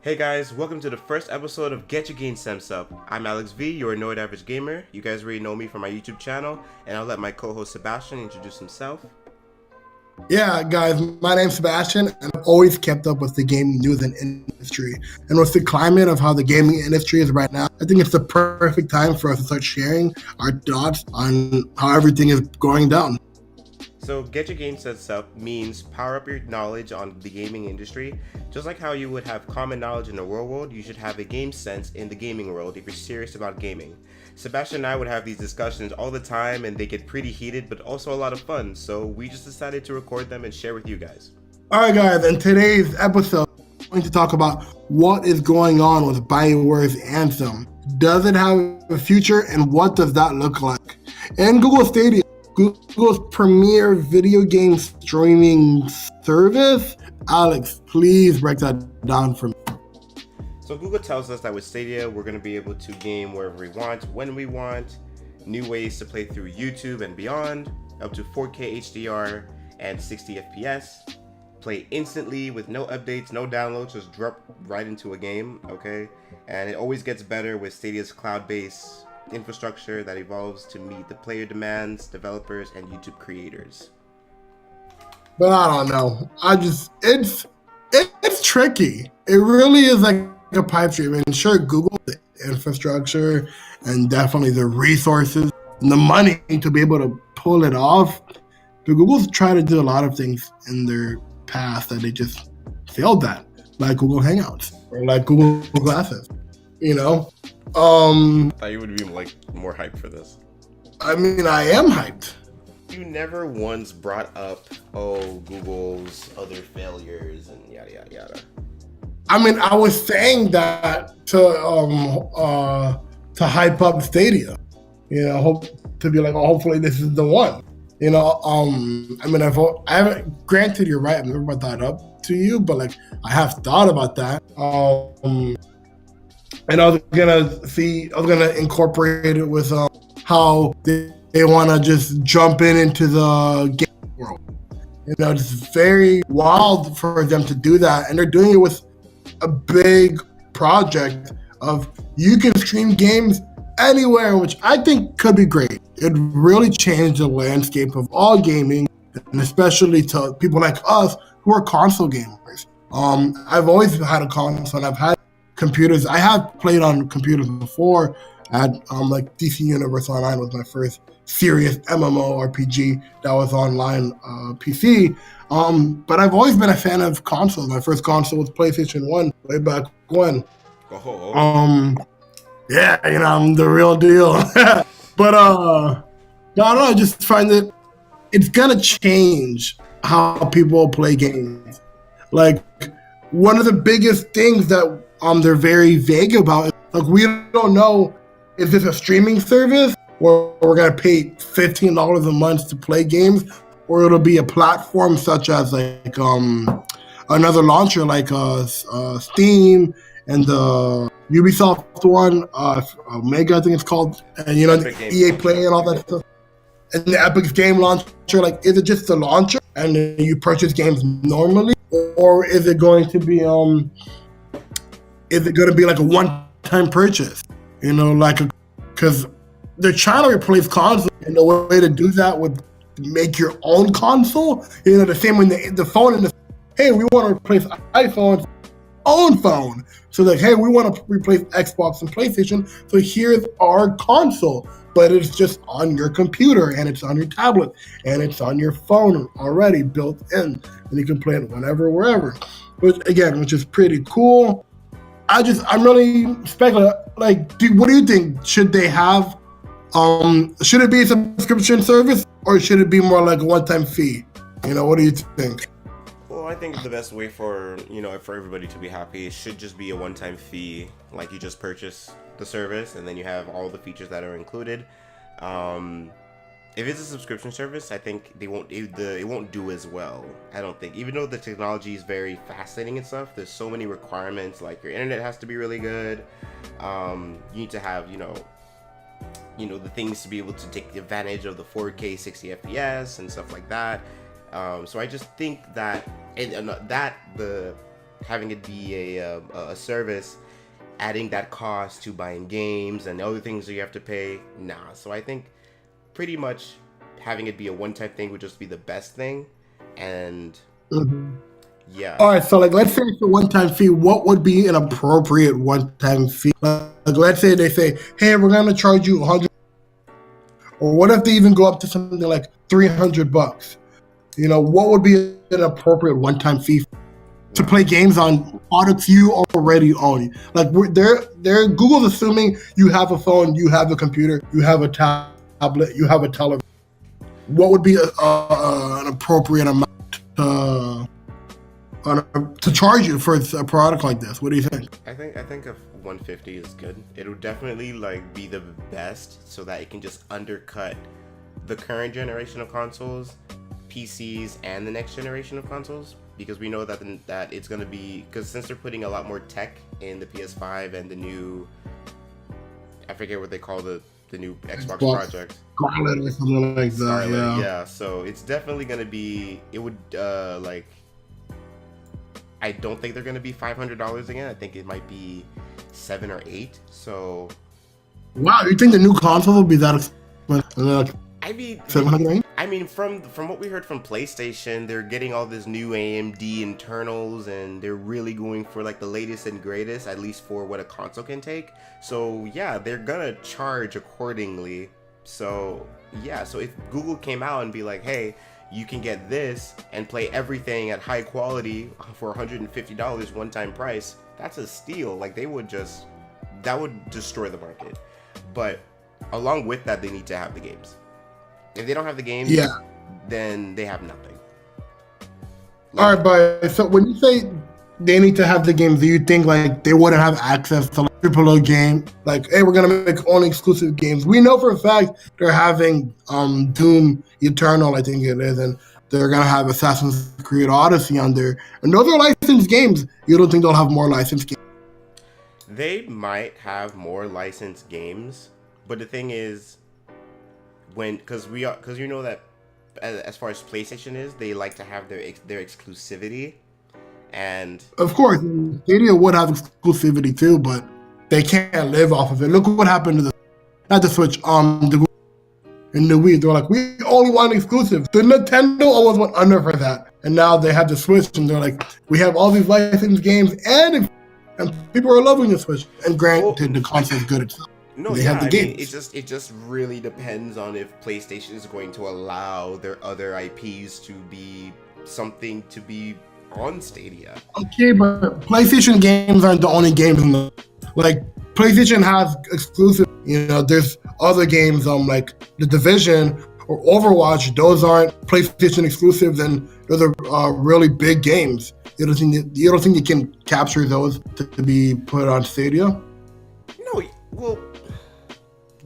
Hey guys, welcome to the first episode of GAMESENSE Up. I'm Alix.v, your Annoyed Average Gamer. You guys already know me from my YouTube channel, and I'll let my co-host Sebastien introduce himself. Yeah, guys, my name's Sebastian, and I've always kept up with the gaming news and industry. And with the climate of how the gaming industry is right now, I think it's the perfect time for us to start sharing our thoughts on how everything is going down. So GAMESENSE Up means power up your knowledge on the gaming industry. Just like how you would have common knowledge in the real world, you should have a game sense in the gaming world if you're serious about gaming. Sebastian and I would have these discussions all the time, and they get pretty heated, but also a lot of fun, so we just decided to record them and share with you guys. Alright guys, in today's episode, we're going to talk about what is going on with BioWare's Anthem. Does it have a future, and what does that look like? And Google Stadia, Google's premier video game streaming service. Alex, please break that down for me. So Google tells us that with Stadia, we're going to be able to game wherever we want, when we want, new ways to play through YouTube and beyond, up to 4K HDR and 60 FPS, play instantly with no updates, no downloads, just drop right into a game, okay? And it always gets better with Stadia's cloud-based infrastructure that evolves to meet the player demands, developers, and YouTube creators. But I don't know. It's tricky. It really is like a pipe dream. And sure, Google the infrastructure and definitely the resources and the money to be able to pull it off. But Google's tried to do a lot of things in their past that they just failed at, like Google Hangouts or like Google Glasses. You know. I thought you would be like more hyped for this. I mean, I am hyped. You never once brought up, Google's other failures and yada yada yada. I mean, I was saying that to hype up Stadia. You know, hope to be like, hopefully this is the one. You know, I mean, I haven't. Granted, you're right. I've never brought that up to you, but like, I have thought about that. And I was gonna incorporate it with how they want to just jump into the game world. You know, it's very wild for them to do that, and they're doing it with a big project of you can stream games anywhere, which I think could be great. It really changed the landscape of all gaming, and especially to people like us who are console gamers. I've always had a console, and I've had computers. I have played on computers before. I had like DC Universe Online was my first serious MMORPG that was online PC. But I've always been a fan of consoles. My first console was PlayStation 1 way back when. Yeah, you know, I'm the real deal. But I don't know, I just find that it's gonna change how people play games. Like, one of the biggest things that they're very vague about is, like, we don't know, is this a streaming service where we're gonna pay $15 a month to play games, or it'll be a platform such as like another launcher like Steam and the Ubisoft one, Omega I think it's called, and you know, the EA Play and all that stuff, and the Epic's game launcher. Like, is it just the launcher and you purchase games normally, or is it going to be like a one-time purchase? You know, like, because they're trying to replace console, and the way to do that would make your own console. You know, the same when the phone and hey, we want to replace iPhone's own phone. So like, hey, we want to replace Xbox and PlayStation. So here's our console, but it's just on your computer, and it's on your tablet, and it's on your phone already built in, and you can play it whenever, wherever. Which is pretty cool. I'm really speculating. Like, what do you think? Should they have? Should it be a subscription service, or should it be more like a one-time fee? You know, what do you think? Well, I think the best way for everybody to be happy, it should just be a one-time fee. Like, you just purchase the service, and then you have all the features that are included. If it's a subscription service, I think it won't do as well. I don't think, even though the technology is very fascinating and stuff, there's so many requirements. Like, your internet has to be really good. You need to have the things to be able to take advantage of the 4K 60 FPS and stuff like that. So I just think that the having it be a service, adding that cost to buying games and other things that you have to pay. Nah. So I think pretty much having it be a one-time thing would just be the best thing. And yeah. All right, so like, let's say it's a one-time fee. What would be an appropriate one-time fee? Like, let's say they say, "Hey, we're gonna charge you $100," or what if they even go up to something like $300? You know, what would be an appropriate one-time fee to play games on products you already own? Like, they're Google's assuming you have a phone, you have a computer, you have a tablet, you have a television. What would be an appropriate amount to charge you for a product like this? What do you think? I think if 150 is good. It would definitely like be the best, so that it can just undercut the current generation of consoles, PCs, and the next generation of consoles, because we know that it's going to be, because since they're putting a lot more tech in the PS5 and the new, I forget what they call the new Xbox project, Scarlet or something like that. Yeah, so it's definitely going to be, it would like, I don't think they're going to be $500 again. I think it might be $7 or $8. So wow, you think the new console will be that expensive? I mean, $700? I mean, from what we heard from PlayStation, they're getting all this new AMD internals, and they're really going for like the latest and greatest, at least for what a console can take. So yeah, they're gonna charge accordingly. So yeah, so if Google came out and be like, hey, you can get this and play everything at high quality for $150 one-time price, that's a steal. Like, that would destroy the market. But along with that, they need to have the games. If they don't have the games, then they have nothing. All right, but so when you say they need to have the games, do you think like they wouldn't have access to like AAA game? Like, hey, we're gonna make only exclusive games. We know for a fact they're having Doom Eternal, I think it is, and they're gonna have Assassin's Creed Odyssey on there. And those are licensed games. You don't think they'll have more licensed games? They might have more licensed games, but the thing is, because you know that as far as PlayStation is, they like to have their exclusivity, and of course Stadia would have exclusivity too, but they can't live off of it. Look what happened to the Switch, the Wii. They're like, we only want exclusive. The Nintendo almost went under for that, and now they have the Switch, and they're like, we have all these licensed games, and people are loving the Switch. And granted, the console is good itself. No, they have the games. Mean, it just really depends on if PlayStation is going to allow their other IPs to be something to be on Stadia. Okay, but PlayStation games aren't the only games in the, like, PlayStation has exclusive. You know, there's other games like The Division or Overwatch. Those aren't PlayStation exclusives, and those are really big games. You don't think you can capture those to be put on Stadia? No, well.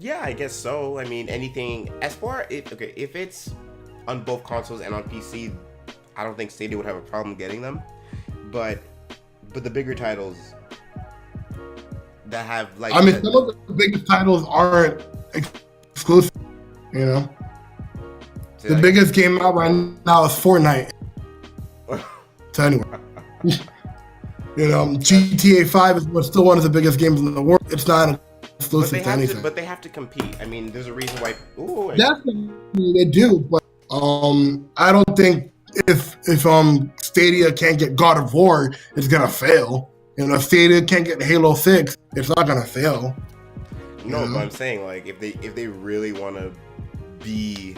Yeah, I guess so. I mean, anything as far if it's on both consoles and on PC, I don't think Stadia would have a problem getting them. But the bigger titles that have like, I mean, some of the biggest titles aren't exclusive. You know, the biggest game out right now is Fortnite. So anyway, you know, GTA 5 is still one of the biggest games in the world. It's not exclusive to anything. But they have to compete. I mean, there's a reason why. Definitely they do, but I don't think if Stadia can't get God of War, it's gonna fail. You know, if Stadia can't get Halo 6, it's not gonna fail. No, but I'm saying, like, if they really want to be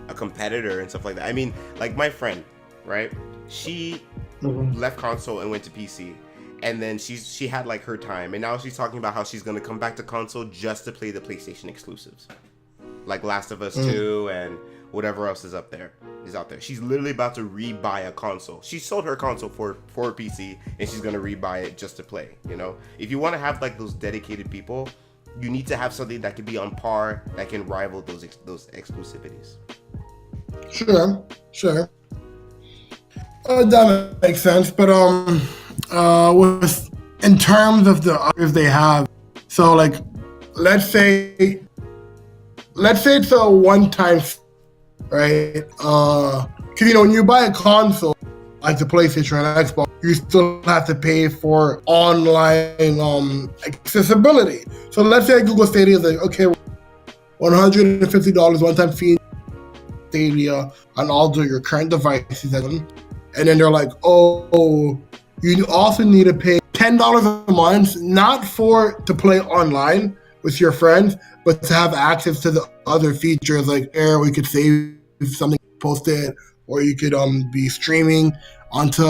a competitor and stuff like that. I mean, like my friend, right? She left console and went to PC. And then she had like her time, and now she's talking about how she's gonna come back to console just to play the PlayStation exclusives, like Last of Us 2 and whatever else is out there. She's literally about to rebuy a console. She sold her console for a PC, and she's gonna rebuy it just to play. You know, if you want to have like those dedicated people, you need to have something that can be on par, that can rival those exclusivities. Sure. That makes sense, but with in terms of the others they have, so like let's say it's a one-time, right? Because you know, when you buy a console like the PlayStation and Xbox, you still have to pay for online accessibility. So let's say Google Stadia is like, okay, $150 one-time fee Stadia on all of your current devices, and then they're like, oh, you also need to pay $10 a month, not to play online with your friends, but to have access to the other features like air. We could save something, post it, or you could be streaming onto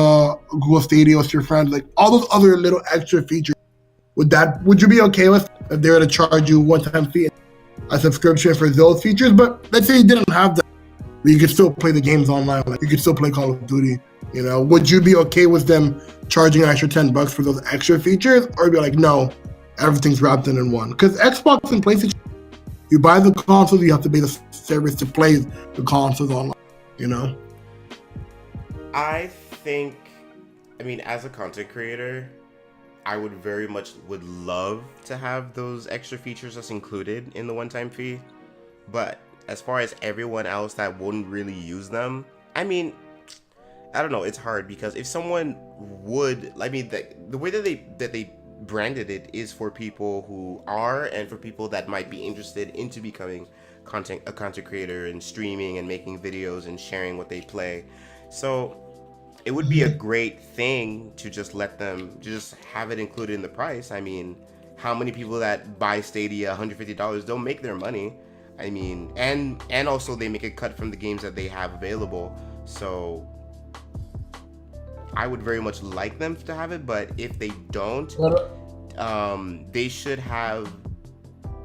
Google Stadia with your friends, like all those other little extra features. Would you be okay with if they were to charge you one-time fee, a subscription for those features? But let's say you didn't have that, but you could still play the games online. Like you could still play Call of Duty. You know, would you be okay with them charging an extra $10 for those extra features, or be like, no, everything's wrapped in one? Because Xbox and PlayStation, you buy the console, you have to pay the service to play the consoles online. You know, I mean, as a content creator, I would very much love to have those extra features that's included in the one-time fee. But as far as everyone else that wouldn't really use them, I mean, I don't know. It's hard because if someone would, I mean, the way that they branded it is for people who are, and for people that might be interested into becoming a content creator and streaming and making videos and sharing what they play. So it would be a great thing to just let them just have it included in the price. I mean, how many people that buy Stadia $150 don't make their money? I mean, and also they make a cut from the games that they have available. So I would very much like them to have it, but if they don't, they should have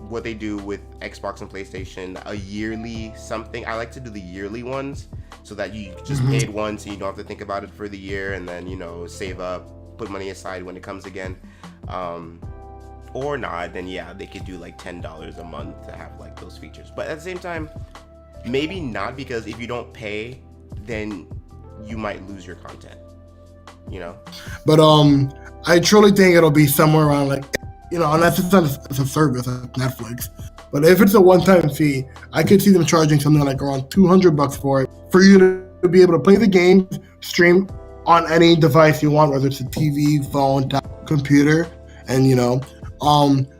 what they do with Xbox and PlayStation, a yearly something. I like to do the yearly ones so that you just pay it once and you don't have to think about it for the year, and then, you know, save up, put money aside when it comes again. Or not, then yeah, they could do like $10 a month to have like those features. But at the same time, maybe not, because if you don't pay, then you might lose your content, you know? But I truly think it'll be somewhere around like, you know, unless it's a service like Netflix. But if it's a one-time fee, I could see them charging something like around $200 for it, for you to be able to play the game, stream on any device you want, whether it's a TV, phone, tablet, computer, and, you know.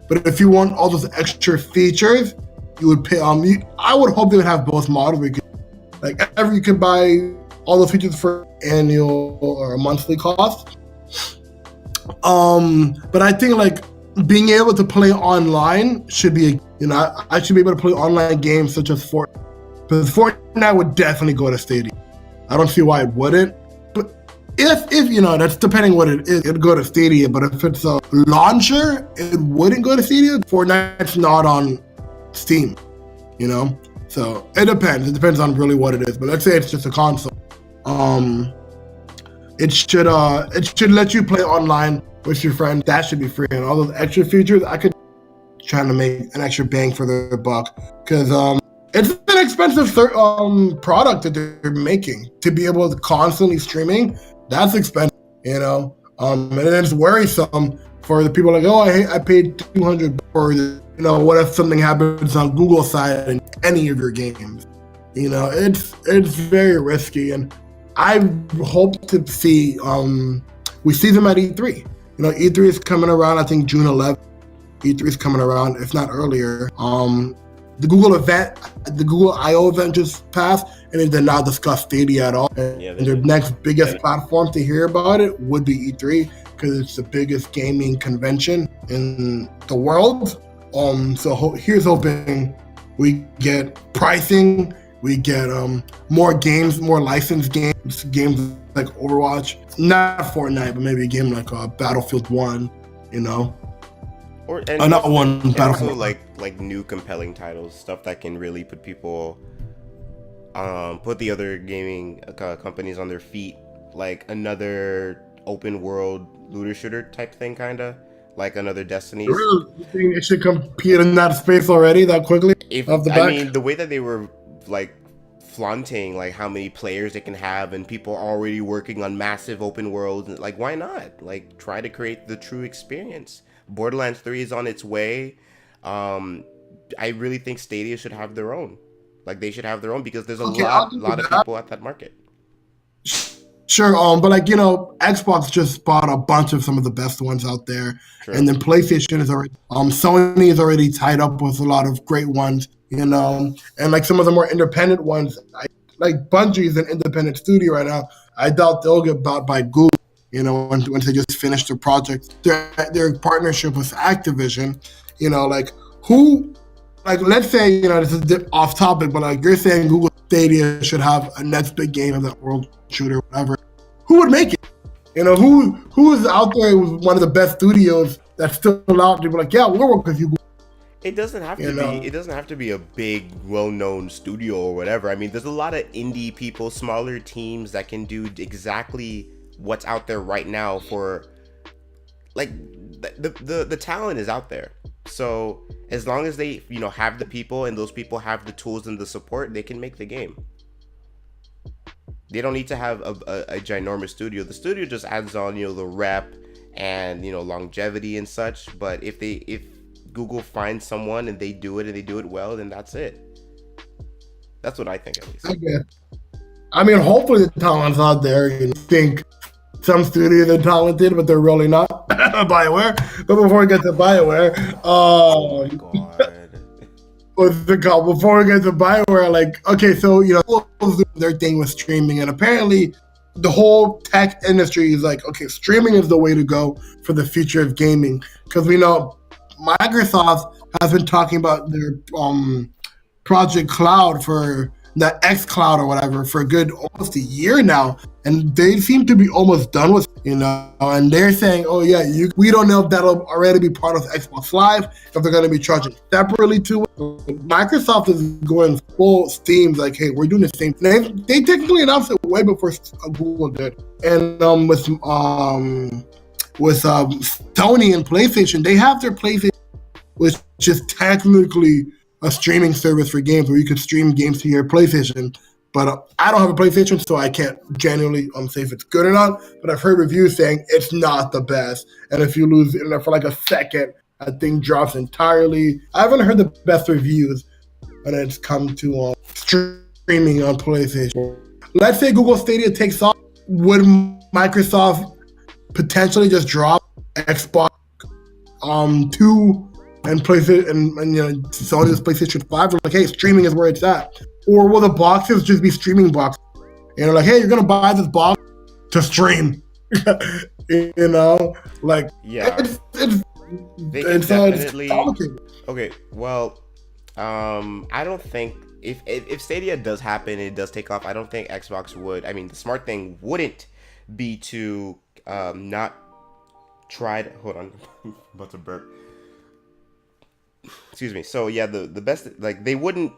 But if you want all those extra features, you would pay. I would hope they would have both models. You could buy all those features for annual or a monthly cost. But I think like being able to play online should be, you know, I should be able to play online games such as Fortnite. Because Fortnite would definitely go to Stadia. I don't see why it wouldn't. But if you know, that's depending what it is, it'd go to Stadia. But if it's a launcher, it wouldn't go to Stadia. Fortnite's not on Steam, you know? So it depends. It depends on really what it is. But let's say it's just a console. It should let you play online with your friends. That should be free. And all those extra features, I could trying to make an extra bang for their buck, because it's an expensive product that they're making to be able to constantly streaming. That's expensive, you know. And it's worrisome for the people like, oh, I paid $200 for the, you know, what if something happens on Google side in any of your games? You know, it's very risky, and I hope to see we see them at E3. You know, E3 is coming around. I think June 11th. E3 is coming around, if not earlier. The Google I/O event just passed, and they did not discuss Stadia at all. And their next biggest platform to hear about it would be E3, because it's the biggest gaming convention in the world. So here's hoping we get pricing, we get more games, more licensed games like Overwatch, not Fortnite, but maybe a game like Battlefield 1, you know. Not one Battlefield. Also like new compelling titles, stuff that can really put people, put the other gaming companies on their feet, like another open world looter shooter type thing, kinda like another Destiny. You think it should compete in that space already that quickly? I mean, the way that they were like flaunting like how many players they can have, and people already working on massive open worlds, like why not? Like try to create the true experience. Borderlands 3 is on its way. I really think Stadia should have their own. Like they should have their own, because there's a lot of people at that market. Sure, but like Xbox just bought a bunch of some of the best ones out there, True. and then PlayStation is already, Sony is already tied up with a lot of great ones, and like some of the more independent ones, like Bungie is an independent studio right now. I doubt they'll get bought by Google, once they just finish their project, their partnership with Activision, like who. Like, let's say, this is a bit off topic, but like you're saying Google Stadia should have a next big game of that world shooter, whatever. Who would make it? Who is out there with one of the best studios that's still out to be like, yeah, we'll work with you. It doesn't have to be. It doesn't have to be a big, well-known studio or whatever. I mean, there's a lot of indie people, smaller teams that can do exactly what's out there right now. For like the talent is out there. So as long as they, have the people and those people have the tools and the support, they can make the game. They don't need to have a ginormous studio. The studio just adds on, the rep and, longevity and such. But if Google finds someone and they do it and they do it well, then that's it. That's what I think, at least. Okay. I mean, hopefully the talent's out there. You think some studios are talented, but they're really not. BioWare. But before we get to BioWare, oh God. What's it called? Before we get to BioWare, like, okay, so their thing with streaming, and apparently the whole tech industry is like, okay, streaming is the way to go for the future of gaming, because we know Microsoft has been talking about their Project Cloud for the X Cloud or whatever for a good almost a year now, and they seem to be almost done with and they're saying, oh yeah, we don't know if that'll already be part of Xbox Live, if they're going to be charging separately to it. Microsoft is going full steam, like, hey, we're doing the same thing. They technically announced it way before Google did, and with Sony and PlayStation, they have their PlayStation, which is technically a streaming service for games where you could stream games to your PlayStation. But I don't have a PlayStation, so I can't genuinely say if it's good or not. But I've heard reviews saying it's not the best. And if you lose internet for like a second, that thing drops entirely. I haven't heard the best reviews when it's come to streaming on PlayStation. Let's say Google Stadia takes off. Would Microsoft potentially just drop Xbox 2 and PlayStation and Sony's PlayStation 5? Like, hey, streaming is where it's at. Or will the boxes just be streaming boxes? Like, hey, you're gonna buy this box to stream. Like, yeah, it's complicated. Okay, well, I don't think if Stadia does happen, it does take off. I don't think Xbox would. I mean, the smart thing wouldn't be to not try to. Hold on, I'm about to burp. Excuse me. So yeah, the best, like, they wouldn't.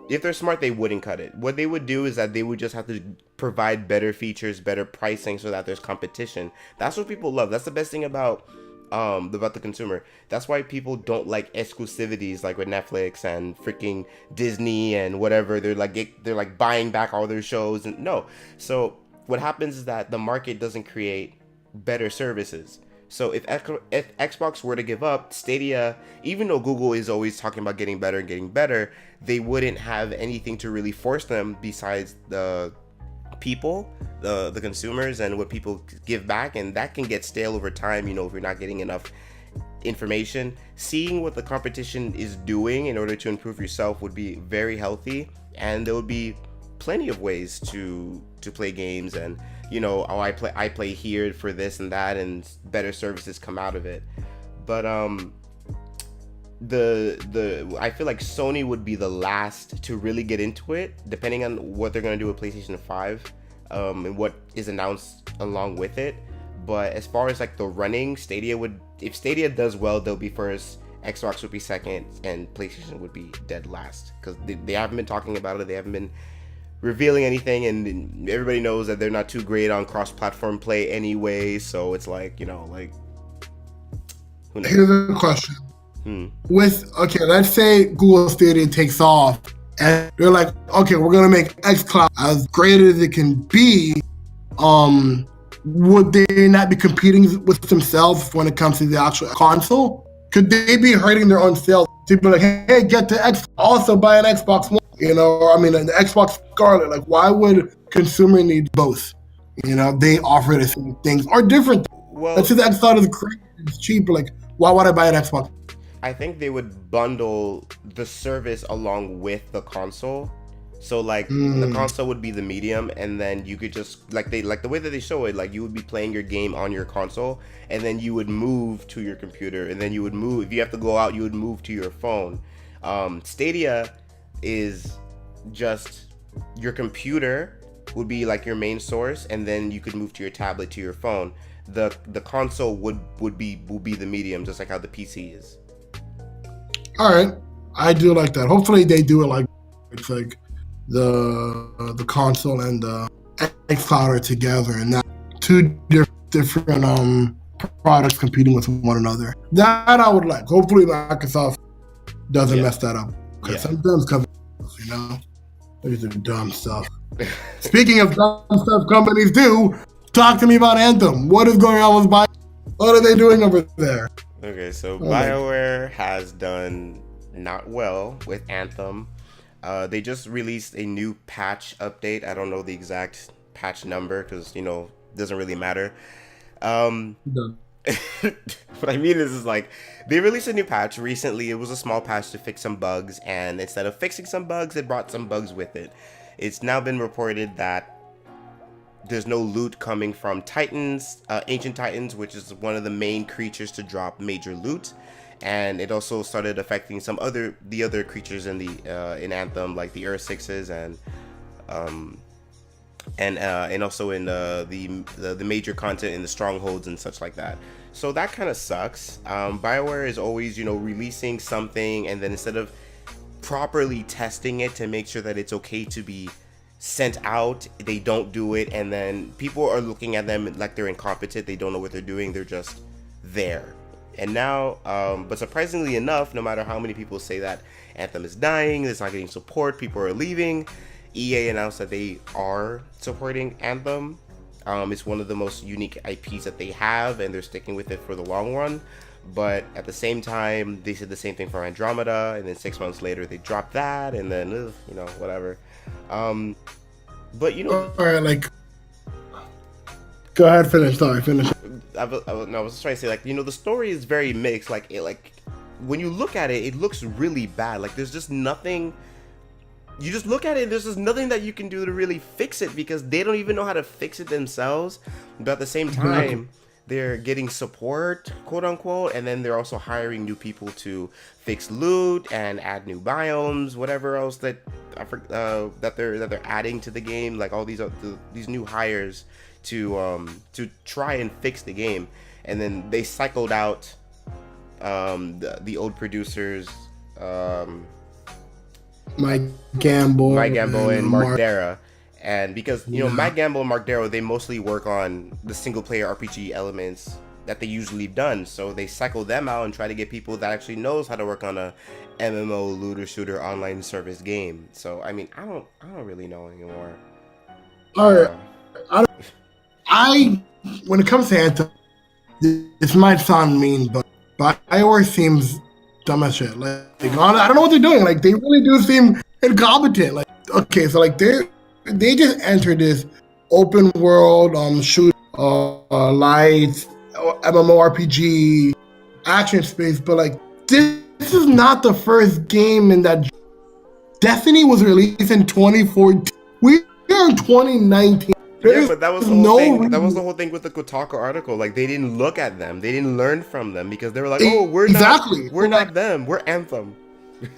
If they're smart, they wouldn't cut it. What they would do is that they would just have to provide better features, better pricing, so that there's competition. That's what people love. That's the best thing about the consumer. That's why people don't like exclusivities like with Netflix and freaking Disney and whatever. They're like buying back all their shows, and no. So what happens is that the market doesn't create better services. So if Xbox were to give up Stadia, even though Google is always talking about getting better, they wouldn't have anything to really force them besides the people, the consumers, and what people give back, and that can get stale over time, if you're not getting enough information. Seeing what the competition is doing in order to improve yourself would be very healthy, and there would be plenty of ways to play games, and I play here for this and that, and better services come out of it. But I feel like Sony would be the last to really get into it, depending on what they're gonna do with PlayStation 5 and what is announced along with it. But as far as like the running, if Stadia does well, they'll be first, Xbox would be second, and PlayStation would be dead last, because they haven't been talking about it. They haven't been revealing anything, and everybody knows that they're not too great on cross-platform play anyway, so it's like, who knows? Here's a question. Let's say Google Stadia takes off, and they're like, okay, we're gonna make xCloud as great as it can be. Would they not be competing with themselves when it comes to the actual console? Could they be hurting their own sales? To be like, hey, get to X, also buy an Xbox One. An Xbox Scarlet. Like, why would consumer need both? they offer the same things or different. Well, Let's say the Xbox is great, it's cheaper. Like, why would I buy an Xbox? I think they would bundle the service along with the console. So like the console would be the medium, and then you could just like the way that they show it, like you would be playing your game on your console, and then you would move to your computer, and then you would move. If you have to go out, you would move to your phone. Stadia is just your computer would be like your main source, and then you could move to your tablet, to your phone. The console would be the medium, just like how the PC is. All right, I do like that. Hopefully they do it like it's like the console and the xCloud are together, and not two different products competing with one another. That I would like. Hopefully Microsoft doesn't mess that up, because sometimes companies, these are dumb stuff. Speaking of dumb stuff companies do, talk to me about Anthem. What is going on with BioWare? What are they doing over there? Okay, so BioWare has done not well with Anthem. They just released a new patch update. I don't know the exact patch number because, it doesn't really matter. What I mean is like they released a new patch recently. It was a small patch to fix some bugs, and instead of fixing some bugs, it brought some bugs with it. It's now been reported that there's no loot coming from Titans, Ancient Titans, which is one of the main creatures to drop major loot. And it also started affecting the other creatures in in Anthem, like the Earth Sixes and also in the major content in the strongholds and such like that. So that kind of sucks. BioWare is always releasing something, and then instead of properly testing it to make sure that it's okay to be sent out, they don't do it, and then people are looking at them like they're incompetent. They don't know what they're doing. They're just there. And now, but surprisingly enough, no matter how many people say that Anthem is dying, it's not getting support, people are leaving, EA announced that they are supporting Anthem. It's one of the most unique IPs that they have, and they're sticking with it for the long run. But at the same time, they said the same thing for Andromeda, and then 6 months later they dropped that, and then whatever. But all right, like, go ahead, finish. Sorry, finish. I was just trying to say, the story is very mixed. When you look at it, it looks really bad. Like, there's just nothing. You just look at it, there's just nothing that you can do to really fix it, because they don't even know how to fix it themselves. But at the same time, they're getting support, quote unquote, and then they're also hiring new people to fix loot and add new biomes, whatever else that they're adding to the game. Like all these new hires to try and fix the game, and then they cycled out the old producers, Mike Gamble and Mark Darrah. And because Mike Gamble and Mark Darrah, they mostly work on the single player RPG elements that they usually done, so they cycle them out and try to get people that actually knows how to work on a MMO looter shooter online service game. So I mean, I don't really know anymore. All right. When it comes to Anthem, this might sound mean, but BioWare seems dumb as shit. Like, I don't know what they're doing. Like, they really do seem incompetent. Like, okay, so like they just entered this open world shoot lights MMORPG action space, but like this is not the first game in that. Destiny was released in 2014. We are in 2019. Yeah, but that was the whole thing. That was the whole thing with the Kotaku article. Like, they didn't look at them. They didn't learn from them, because they were like, "Oh, we're not them. We're Anthem.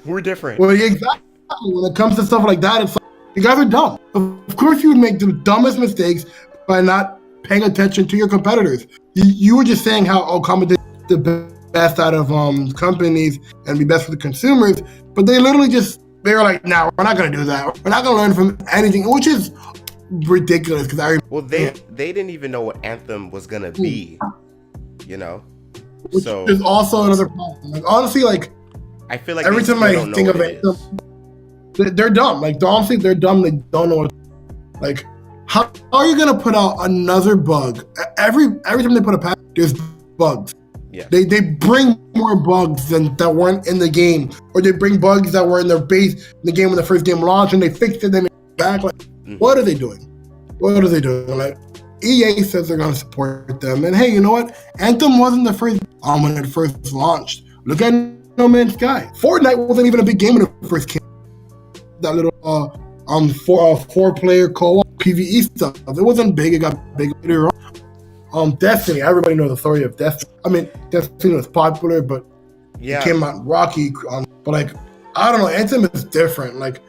We're different." Well, exactly. When it comes to stuff like that, it's like, you guys are dumb. Of course, you would make the dumbest mistakes by not paying attention to your competitors. You were just saying how competent the best out of companies and be best for the consumers, but they literally they were like, "No, we're not going to do that. We're not going to learn from anything," which is ridiculous. Because they didn't even know what Anthem was gonna be, Which is also another problem. Like, honestly, like, I feel like every time I think of Anthem, they're dumb. Like, honestly, they're dumb. They don't know what. Like, how are you gonna put out another bug? Every time they put a patch, there's bugs. Yeah. They bring more bugs that weren't in the game, or they bring bugs that were in their base in the game when the first game launched, and they fixed it. Then they back. Like, what are they doing? What are they doing? Like, EA says they're going to support them. And hey, you know what? Anthem wasn't the first when it first launched. Look at No Man's Sky. Fortnite wasn't even a big game when it first came. That little four-player co-op PvE stuff. It wasn't big. It got big later on. Destiny. Everybody knows the story of Destiny. I mean, Destiny was popular, but it came out rocky. But like, I don't know. Anthem is different. Like,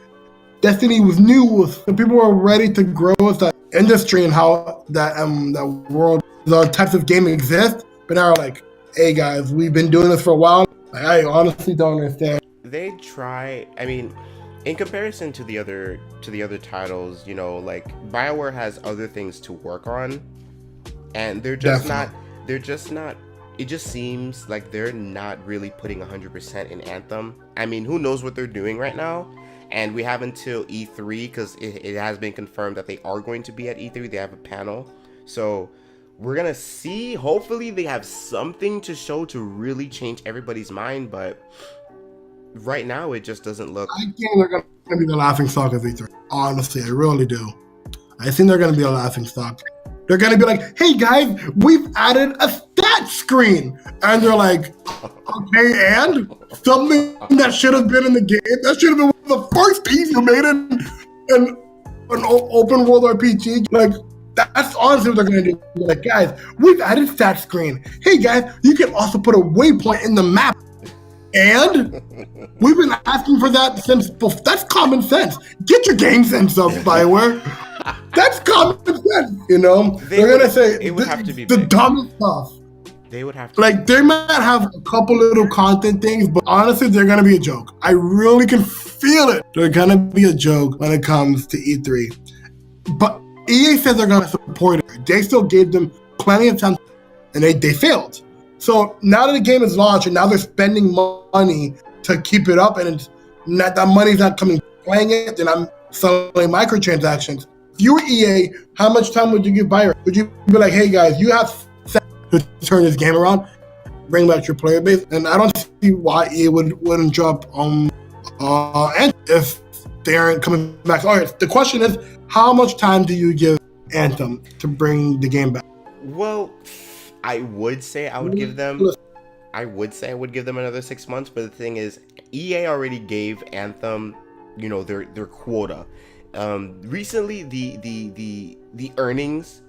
Destiny was new. People were ready to grow with that industry and how that world, the types of game exist. But now, like, hey guys, we've been doing this for a while. Like, I honestly don't understand. They try. I mean, in comparison to the other titles, you know, like BioWare has other things to work on, and they're just not. It just seems like they're not really putting 100% in Anthem. I mean, who knows what they're doing right now? And we have until E3 because it has been confirmed that they are going to be at E3. They have a panel, so we're gonna see. Hopefully, they have something to show to really change everybody's mind, but right now it just doesn't look. I think they're gonna be the laughing stock of E3. Honestly, I really do. I think they're gonna be a laughing stock. They're gonna be like, "Hey guys, we've added a stat screen," and they're like, "Okay, and something that should have been in the game. That should have been one of the first things you made in an open world RPG." Like, that's honestly what they're gonna do. They're like, "Guys, we've added stat screen. Hey guys, you can also put a waypoint in the map." And we've been asking for that since. That's common sense. Get your game sense up, BioWare. That's common sense, you know. They're gonna say it would have to be the big. dumbest stuff. They would have to. Like, they might have a couple little content things, but honestly, they're gonna be a joke. I really can feel it. They're gonna be a joke when it comes to E3. But EA said they're gonna support it. They still gave them plenty of time, and they failed. So now that the game is launched, and now they're spending money to keep it up, and it's not, that money's not coming playing it, and I'm selling microtransactions. If you were EA, how much time would you give BioWare? Would you be like, "Hey guys, you have to turn this game around, bring back your player base"? And I don't see why EA wouldn't drop and if they aren't coming back. All right, the question is, how much time do you give Anthem to bring the game back? Well, I would say I would give them another 6 months, but the thing is, EA already gave Anthem, you know, their quota. Recently, the earnings,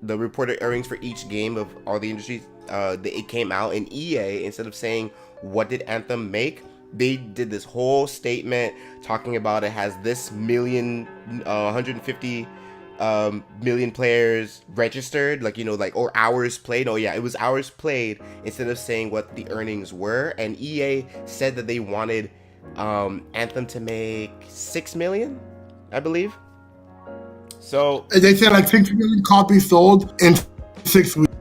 the reported earnings for each game of all the industries, it came out, and EA, instead of saying what did Anthem make, they did this whole statement talking about it has this 150 million players registered, like, you know, like, or hours played. Oh yeah, it was hours played, instead of saying what the earnings were. And EA said that they wanted Anthem to make 6 million, I believe. So they said like 6 million copies sold in 6 weeks.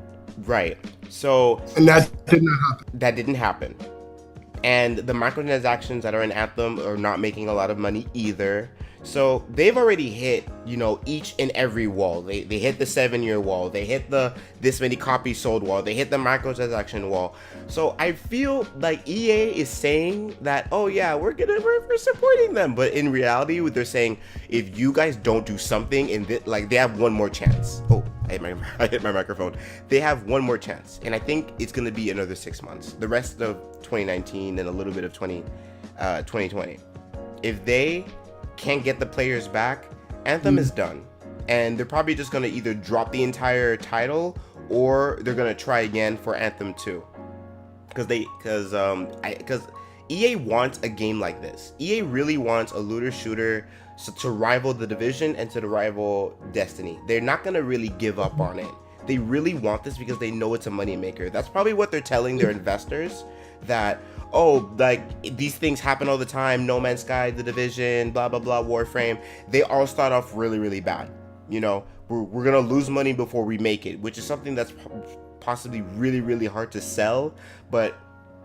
Right. So, and that did not happen. That didn't happen. And the microtransactions that are in Anthem are not making a lot of money either. So they've already hit, you know, each and every wall. They hit the 7-year wall. They hit the this many copies sold wall. They hit the microtransaction wall. So I feel like EA is saying that, oh yeah, we're supporting them. But in reality, they're saying, if you guys don't do something in this, like, they have one more chance. Oh, I hit my microphone. They have one more chance. And I think it's going to be another 6 months. The rest of 2019 and a little bit of 2020. If they can't get the players back, Anthem is done, and they're probably just gonna either drop the entire title or they're gonna try again for Anthem 2, because EA wants a game like this. EA really wants a looter shooter to rival The Division and to rival Destiny. They're not gonna really give up on it. They really want this because they know it's a money maker. That's probably what they're telling their investors, that, oh, like, these things happen all the time. No Man's Sky, The Division, blah, blah, blah, Warframe. They all start off really, really bad. You know, we're going to lose money before we make it, which is something that's possibly really, really hard to sell. But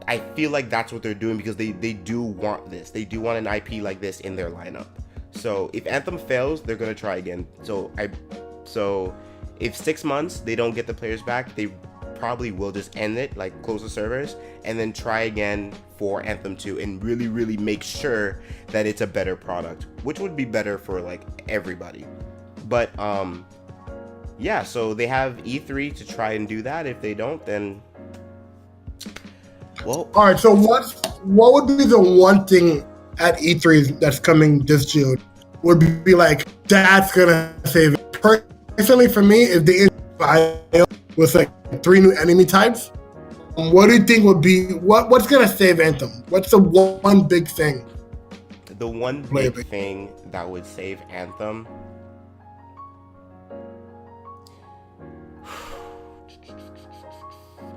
I feel like that's what they're doing because they do want this. They do want an IP like this in their lineup. So if Anthem fails, they're going to try again. So if 6 months they don't get the players back, they probably will just end it, like close the servers, and then try again for Anthem 2 and really, really make sure that it's a better product, which would be better for like everybody. But yeah, so they have E3 to try and do that. If they don't, then well. All right. So what would be the one thing at E3 that's coming this June? Would be like that's gonna save it. Personally, for me, if they with like 3 new enemy types, what do you think would be what's gonna save Anthem? What's the one big thing? The one big thing that would save Anthem.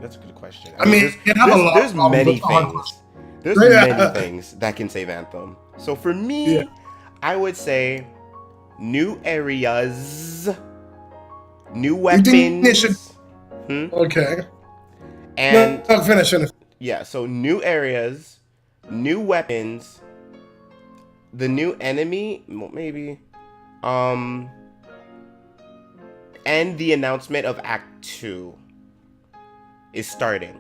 That's a good question. I mean, there's many things. There's many things that can save Anthem. So for me, I would say new areas, new weapons. Okay. And finish. Yeah, so new areas, new weapons, the new enemy, maybe, and the announcement of Act 2 is starting.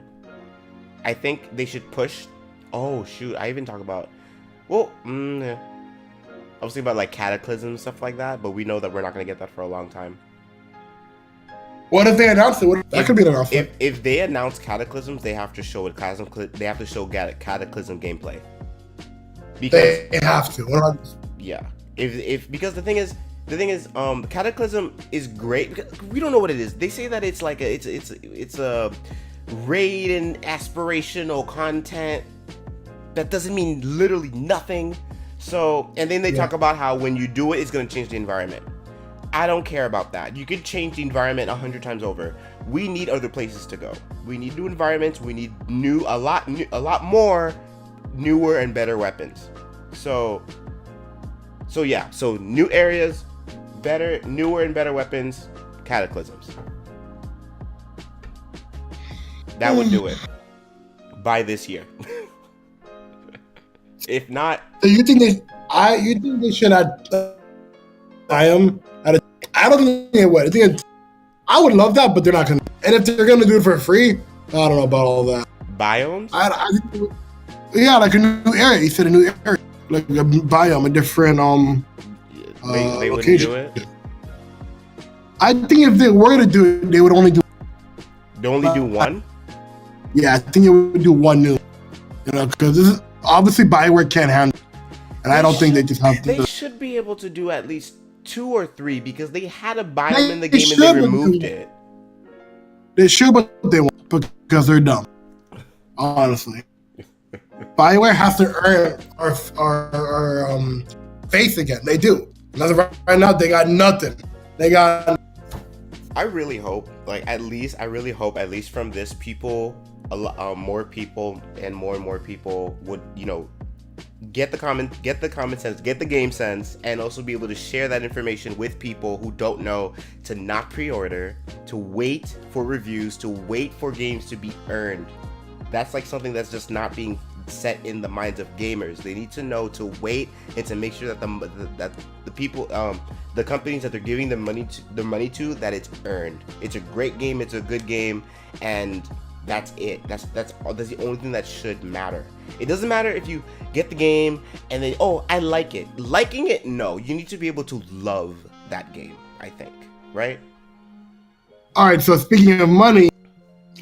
I think they should push. Oh shoot! I even talk about. Well, I was thinking about like Cataclysm and stuff like that, but we know that we're not gonna get that for a long time. What if they announce it? That could be an announcement. If they announce Cataclysms, they have to show it. They have to show Cataclysm gameplay. Because they have to. Yeah. Because the thing is, Cataclysm is great because we don't know what it is. They say that it's like it's a raid and aspirational content that doesn't mean literally nothing. So, and then they talk about how when you do it, it's going to change the environment. I don't care about that. You can change the environment 100 times over. We need other places to go. We need new environments. We need a lot more newer and better weapons. So yeah. So new areas, newer and better weapons, Cataclysms. That would do it by this year. If not, so you think they should add I don't think they would. I would love that, but they're not gonna. And if they're gonna do it for free, I don't know about all that. Biomes? Like a new area. You said a new area, like a biome, a different they wouldn't location. Do it. I think if they were to do it, they would only do. They only do one. Yeah, I think they would do one new. Because this is obviously Bioware can't handle it, and I don't think they just have to. They should be able to do at least 2 or 3 because they had a biome in the game and they removed it. They should, but they won't because they're dumb. Honestly, Bioware has to earn our faith again. They do. Right now, they got nothing. They got. I really hope, at least from this, more people and more people would, get the common sense, get the game sense, and also be able to share that information with people who don't know, to not pre-order, to wait for reviews, to wait for games to be earned. That's something that's just not being set in the minds of gamers. They need to know to wait and to make sure that the people, the companies that they're giving the money to, that it's earned. It's a great game. It's a good game, and that's it. That's the only thing that should matter. It doesn't matter if you get the game and then, I like it. Liking it, no. You need to be able to love that game, I think. Right? All right, so speaking of money,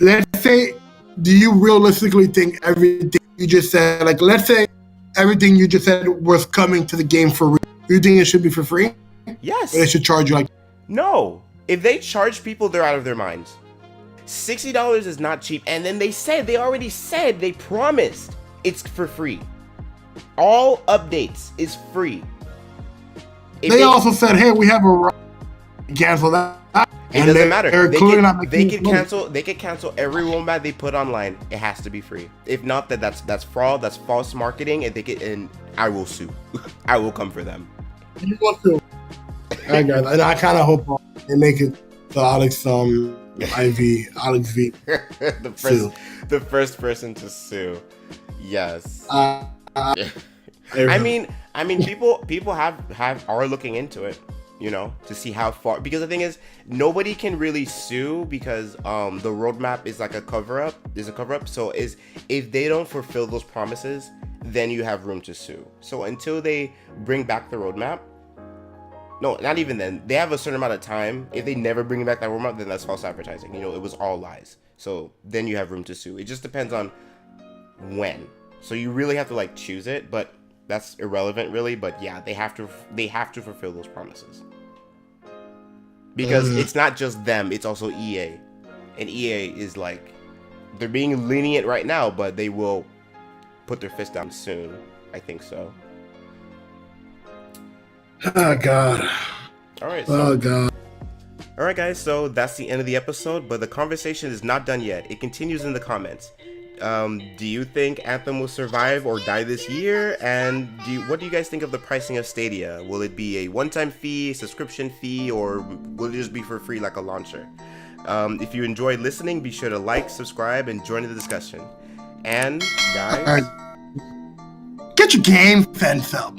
let's say, do you realistically think everything you just said, let's say everything you just said was coming to the game for real, you think it should be for free? Yes. Or they should charge you No. If they charge people, they're out of their minds. $60 is not cheap. And then they promised it's for free. All updates is free. They also said, hey, we have a right to cancel that. It doesn't matter. They could cancel every rollback they put online. It has to be free. If not, that's fraud, that's false marketing, and I will sue. I will come for them. You want to. I got it. And I kind of hope they make it the Alix.v. the first person to sue. Yes. I mean, people are looking into it, to see how far. Because the thing is, nobody can really sue because the roadmap is like a cover up. So if they don't fulfill those promises, then you have room to sue. So until they bring back the roadmap, No, not even then. They have a certain amount of time. If they never bring back that warm-up, then that's false advertising. You know, it was all lies. So then you have room to sue. It just depends on when. So you really have to like choose it, but that's irrelevant really. But yeah, they have to fulfill those promises. Because it's not just them, it's also EA. And EA is like, they're being lenient right now, but they will put their fist down soon. I think so. Oh, God. All right. Oh, God. All right, guys. So that's the end of the episode, but the conversation is not done yet. It continues in the comments. Do you think Anthem will survive or die this year? And what do you guys think of the pricing of Stadia? Will it be a one-time fee, subscription fee, or will it just be for free like a launcher? If you enjoyed listening, be sure to like, subscribe, and join in the discussion. And guys, get your GAMESENSE up.